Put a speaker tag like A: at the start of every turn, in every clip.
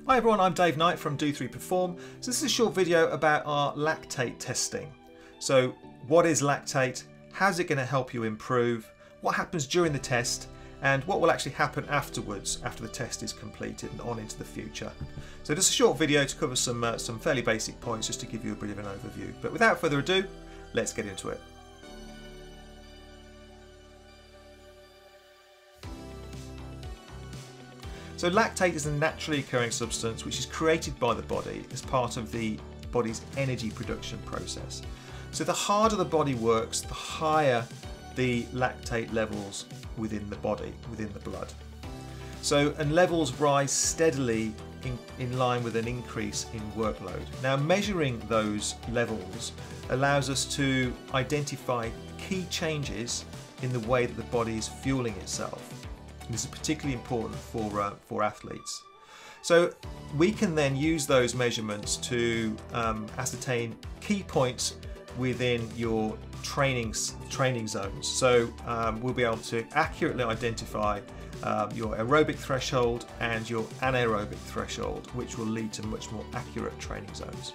A: Hi everyone, I'm Dave Knight from Do3 Perform. So this is a short video about our lactate testing. So what is lactate? How's it going to help you improve? What happens during the test? And what will actually happen afterwards, after the test is completed and on into the future. So just a short video to cover some fairly basic points, just to give you a bit of an overview. But without further ado, let's get into it. So lactate is a naturally occurring substance which is created by the body as part of the body's energy production process. So the harder the body works, the higher the lactate levels within the body, within the blood. So, and levels rise steadily in line with an increase in workload. Now, measuring those levels allows us to identify key changes in the way that the body is fueling itself. This is particularly important for athletes. So we can then use those measurements to ascertain key points within your training zones. So we'll be able to accurately identify your aerobic threshold and your anaerobic threshold, which will lead to much more accurate training zones.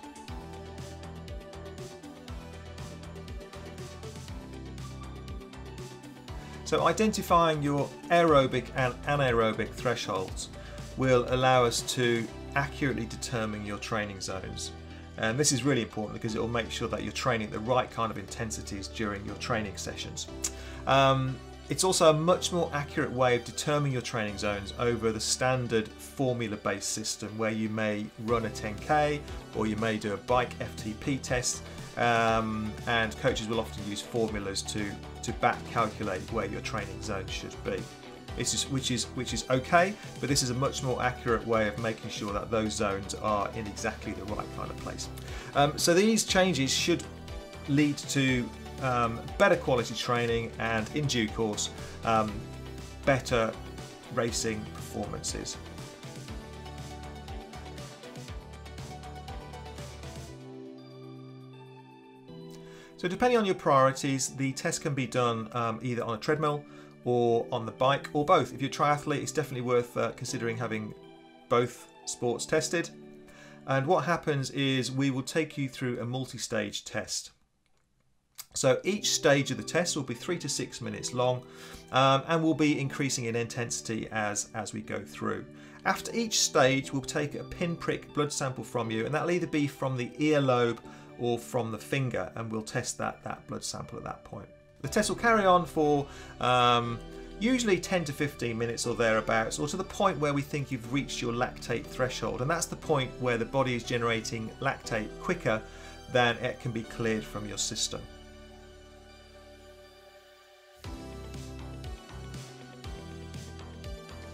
A: So identifying your aerobic and anaerobic thresholds will allow us to accurately determine your training zones. And this is really important because it will make sure that you're training at the right kind of intensities during your training sessions. It's also a much more accurate way of determining your training zones over the standard formula-based system, where you may run a 10K or you may do a bike FTP test, and coaches will often use formulas to back calculate where your training zone should be. Which is okay, but this is a much more accurate way of making sure that those zones are in exactly the right kind of place. So these changes should lead to better quality training and, in due course, better racing performances. So depending on your priorities, the test can be done either on a treadmill or on the bike, or both. If you're a triathlete, it's definitely worth considering having both sports tested. And what happens is we will take you through a multi-stage test. So each stage of the test will be 3 to 6 minutes long, and will be increasing in intensity as we go through. After each stage, we'll take a pinprick blood sample from you, and that'll either be from the earlobe or from the finger, and we'll test that blood sample at that point. The test will carry on for usually 10 to 15 minutes or thereabouts, or to the point where we think you've reached your lactate threshold, and that's the point where the body is generating lactate quicker than it can be cleared from your system.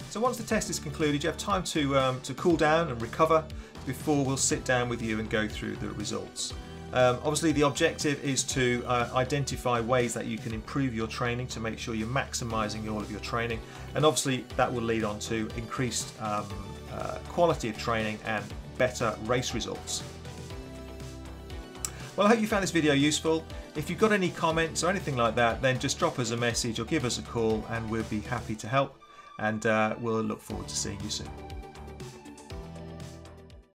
A: So once the test is concluded, you have time to cool down and recover before we'll sit down with you and go through the results. Obviously the objective is to identify ways that you can improve your training to make sure you're maximising all of your training, and obviously that will lead on to increased quality of training and better race results. Well, I hope you found this video useful. If you've got any comments or anything like that, then just drop us a message or give us a call and we'll be happy to help, and we'll look forward to seeing you soon.